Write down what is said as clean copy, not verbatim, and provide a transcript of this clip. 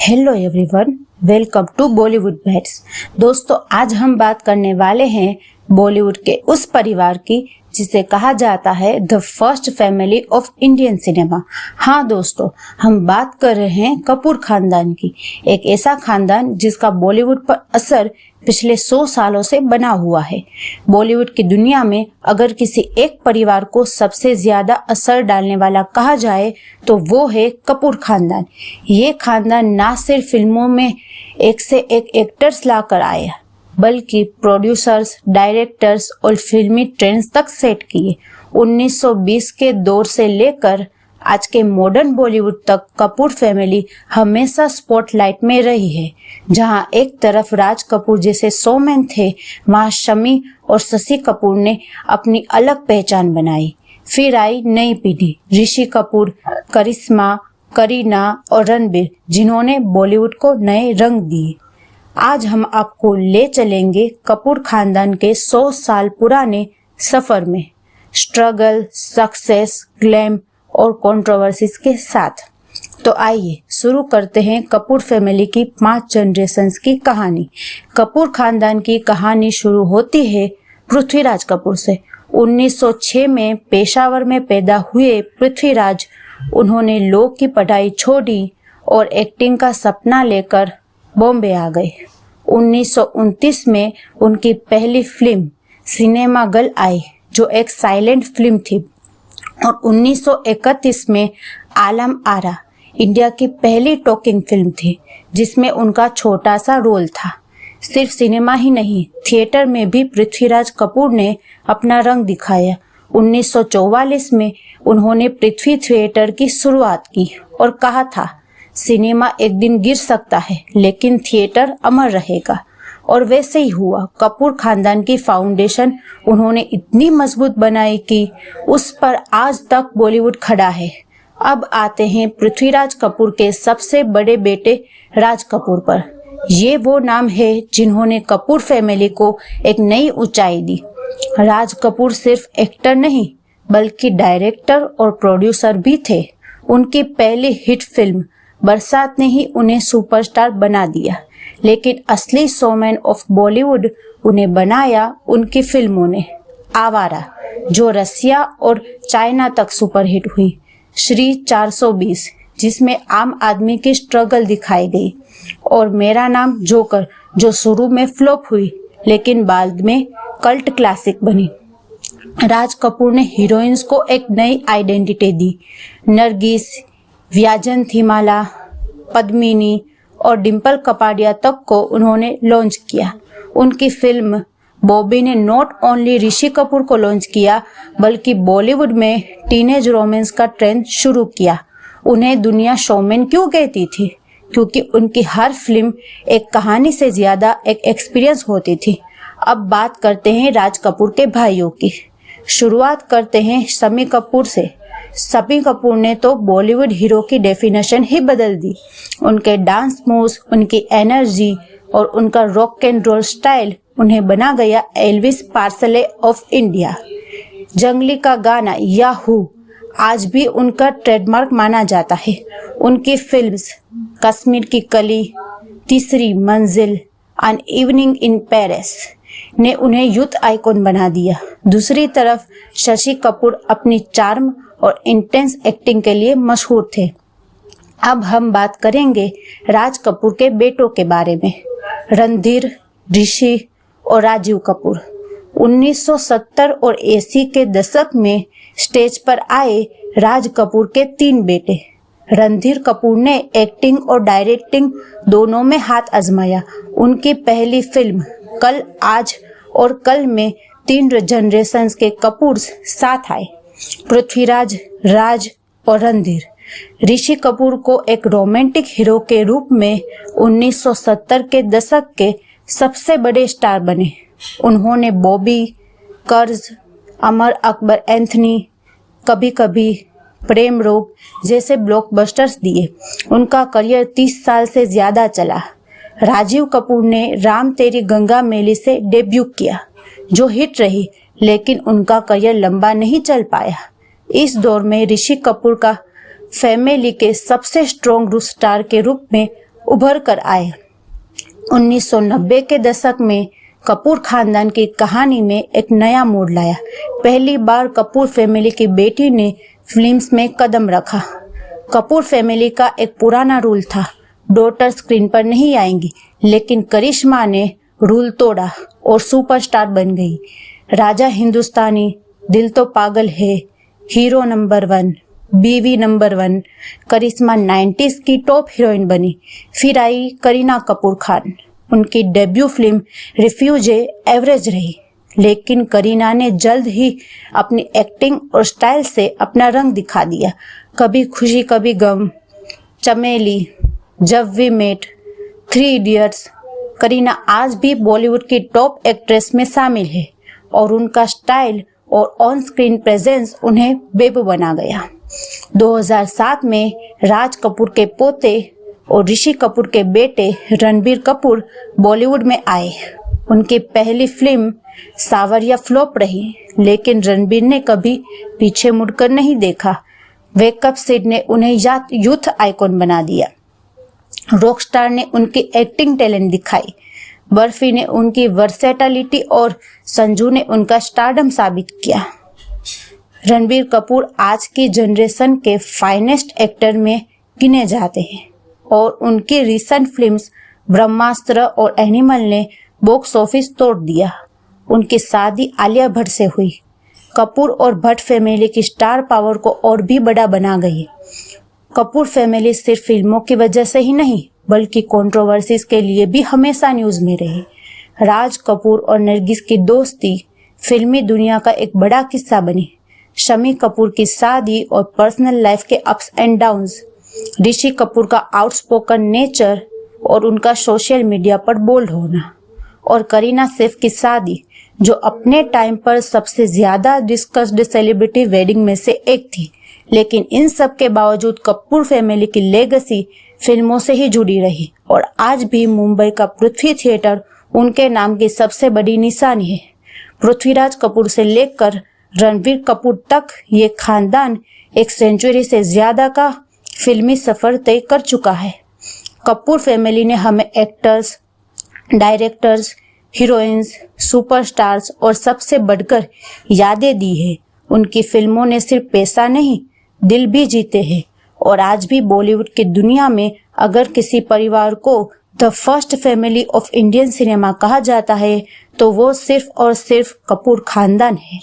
Hello everyone, welcome to Bollywood Bites. दोस्तों, आज हम बात करने वाले हैं बॉलीवुड के उस परिवार की जिसे कहा जाता है the first family of Indian cinema. हाँ दोस्तों, हम बात कर रहे हैं कपूर खानदान की। एक ऐसा खानदान जिसका बॉलीवुड पर असर पिछले 100 सालों से बना हुआ है। बॉलीवुड की दुनिया में अगर किसी एक परिवार को सबसे ज्यादा असर डालने वाला कहा जाए तो वो है कपूर खानदान। ये खानदान ना सिर्फ फिल्मों में एक से एक एक्टर्स लाकर आया, बल्कि प्रोड्यूसर्स, डायरेक्टर्स और फिल्मी ट्रेंड्स तक सेट किए। 1920 के दौर से लेकर आज के मॉडर्न बॉलीवुड तक कपूर फैमिली हमेशा स्पॉटलाइट में रही है। जहां एक तरफ राज कपूर जैसे शोमैन थे, वहां शमी और शशि कपूर ने अपनी अलग पहचान बनाई। फिर आई नई पीढ़ी, ऋषि कपूर, करिश्मा, करीना और रणबीर, जिन्होंने बॉलीवुड को नए रंग दिए। आज हम आपको ले चलेंगे कपूर खानदान के 100 साल पुराने सफर में, स्ट्रगल, सक्सेस, ग्लैम और कंट्रोवर्सीज के साथ। तो आइए शुरू करते हैं कपूर फैमिली की 5 जनरेशंस की कहानी। कपूर खानदान की कहानी शुरू होती है पृथ्वीराज कपूर से। 1906 में पेशावर में पैदा हुए पृथ्वीराज, उन्होंने लॉ की पढ़ाई छोड़ी और एक्टिंग का सपना लेकर बॉम्बे आ गए। 1929 में उनकी पहली फिल्म सिनेमा गर्ल आई, जो एक साइलेंट फिल्म थी, और 1931 में आलम आरा इंडिया की पहली टॉकिंग फिल्म थी, जिसमें उनका छोटा सा रोल था। सिर्फ सिनेमा ही नहीं, थिएटर में भी पृथ्वीराज कपूर ने अपना रंग दिखाया। 1944 में उन्होंने पृथ्वी थिएटर की शुरुआत की और कहा था, सिनेमा एक दिन गिर सकता है लेकिन थिएटर अमर रहेगा। और वैसे ही हुआ। कपूर खानदान की फाउंडेशन उन्होंने इतनी मजबूत बनाई कि उस पर आज तक बॉलीवुड खड़ा है। अब आते हैं पृथ्वीराज कपूर के सबसे बड़े बेटे राज कपूर पर। ये वो नाम है जिन्होंने कपूर फैमिली को एक नई ऊंचाई दी। राज कपूर सिर्फ एक्टर नहीं, बल्कि डायरेक्टर और प्रोड्यूसर भी थे। उनकी पहली हिट फिल्म बरसात ने ही उन्हें सुपरस्टार बना दिया, लेकिन असली शोमैन ऑफ बॉलीवुड उन्हें बनाया उनकी फिल्मों ने। आवारा, जो रसिया और चाइना तक सुपरहिट हुई, श्री 420, जिसमें आम आदमी की स्ट्रगल दिखाई गई, और मेरा नाम जोकर, जो शुरू में फ्लॉप हुई लेकिन बाद में कल्ट क्लासिक बनी। राज कपूर ने हीरोइंस को एक नई आइडेंटिटी दी। नरगिस, व्याजंथिमाला, पद्मिनी और डिम्पल कपाडिया तक को उन्होंने लॉन्च किया। उनकी फिल्म बॉबी ने नॉट ओनली ऋषि कपूर को लॉन्च किया, बल्कि बॉलीवुड में टीनेज रोमांस का ट्रेंड शुरू किया। उन्हें दुनिया शोमैन क्यों कहती थी? क्योंकि उनकी हर फिल्म एक कहानी से ज्यादा एक एक्सपीरियंस होती थी। अब बात करते हैं राज कपूर के भाइयों की। शुरुआत करते हैं शमी कपूर से। शमी कपूर ने तो बॉलीवुड हीरो की डेफिनेशन ही बदल दी। उनके डांस मूव्स, उनकी एनर्जी और उनका रॉक एंड रोल स्टाइल उन्हें बना गया एल्विस प्रेस्ले ऑफ इंडिया। जंगली का गाना याहू आज भी उनका ट्रेडमार्क माना जाता है। उनकी फिल्म्स कश्मीर की कली, तीसरी मंजिल, एन इवनिंग इन पेरिस ने उन्हें यूथ आइकॉन बना दिया। दूसरी तरफ शशि कपूर अपनी चार्म और इंटेंस एक्टिंग के लिए मशहूर थे। अब हम बात करेंगे राज कपूर के बेटों के बारे में, रणधीर, ऋषि और राजीव कपूर। 1970 और 80 के दशक में स्टेज पर आए राज कपूर के 3 बेटे। रणधीर कपूर ने एक्टिंग और डायरेक्टिंग दोनों में हाथ आजमाया। उनकी पहली फिल्म कल, आज और कल में 3 जनरेशंस के कपूर साथ आए, पृथ्वीराज, राज और रणधीर। ऋषि कपूर को एक रोमांटिक हीरो के रूप में 1970 के दशक के सबसे बड़े स्टार बने। उन्होंने बॉबी, कर्ज, अमर अकबर एंथनी, कभी कभी, प्रेम रोग जैसे ब्लॉकबस्टर्स दिए। उनका करियर 30 साल से ज्यादा चला। राजीव कपूर ने राम तेरी गंगा मैली से डेब्यू किया, जो हिट रही, लेकिन उनका करियर लंबा नहीं चल पाया। इस दौर में ऋषि कपूर का फैमिली के सबसे स्ट्रॉन्ग स्टार के रूप में उभर कर आए। 1990 के दशक में कपूर खानदान की कहानी में एक नया मोड़ लाया। पहली बार कपूर फैमिली की बेटी ने फिल्म्स में कदम रखा। कपूर फैमिली का एक पुराना रूल था, डॉटर स्क्रीन पर नहीं आएंगी, लेकिन करिश्मा ने रूल तोड़ा और सुपरस्टार बन गई। राजा हिंदुस्तानी, दिल तो पागल है, हीरो नंबर 1, बीवी नंबर 1, करिश्मा 90s की टॉप हीरोइन बनी। फिर आई करीना कपूर खान। उनकी डेब्यू फिल्म रिफ्यूजे एवरेज रही, लेकिन करीना ने जल्द ही अपनी एक्टिंग और स्टाइल से अपना रंग दिखा दिया। कभी खुशी कभी गम, चमेली, जब वी मेट, 3 इडियट्स। करीना आज भी बॉलीवुड की टॉप एक्ट्रेस में शामिल है और उनका स्टाइल और ऑन स्क्रीन प्रेजेंस उन्हें बेबू बना गया। 2007 में राज कपूर के पोते और ऋषि कपूर के बेटे रणबीर कपूर बॉलीवुड में आए। उनकी पहली फिल्म सावरिया फ्लॉप रही, लेकिन रणबीर ने कभी पीछे मुड़कर नहीं देखा। वेकअप सिड ने उन्हें यूथ आइकॉन बना दिया। रॉकस्टार ने उनकी एक्टिंग टैलेंट दिखाई। बर्फी ने उनकी वर्सेटैलिटी और संजू ने उनका स्टारडम साबित किया। रणबीर कपूर आज की जनरेशन के फाइनेस्ट एक्टर में गिने जाते हैं और उनकी रिसेंट फिल्म्स ब्रह्मास्त्र और एनिमल ने बॉक्स ऑफिस तोड़ दिया। उनकी शादी आलिया भट्ट से हुई। कपूर और भट्ट फैमिली की स्टार पावर को और भी बड़ा बना गई। कपूर फैमिली सिर्फ फिल्मों की वजह से ही नहीं, बल्कि कंट्रोवर्सीज के लिए भी हमेशा न्यूज में रही। राज कपूर और नरगिस की दोस्ती फिल्मी दुनिया का एक बड़ा किस्सा बनी। शमी कपूर की शादी और पर्सनल लाइफ के ups and downs, Rishi Kapoor का आउटस्पोकन नेचर और उनका सोशल मीडिया पर बोल्ड होना, और करीना सैफ की शादी जो अपने टाइम पर सबसे ज्यादा डिस्कस्ड सेलिब्रिटी वेडिंग में से एक थी। लेकिन इन सब के बावजूद कपूर फैमिली की लेगेसी फिल्मों से ही जुड़ी रही और आज भी मुंबई का पृथ्वी थिएटर उनके नाम की सबसे बड़ी निशानी है। पृथ्वीराज कपूर से लेकर रणबीर कपूर तक ये खानदान एक सेंचुरी से ज्यादा का फिल्मी सफर तय कर चुका है। कपूर फैमिली ने हमें एक्टर्स, डायरेक्टर्स, हीरोइंस, सुपरस्टार्स और सबसे बढ़कर यादें दी है। उनकी फिल्मों ने सिर्फ पैसा नहीं, दिल भी जीते हैं और आज भी बॉलीवुड की दुनिया में अगर किसी परिवार को the first family of Indian cinema कहा जाता है तो वो सिर्फ और सिर्फ कपूर खानदान है।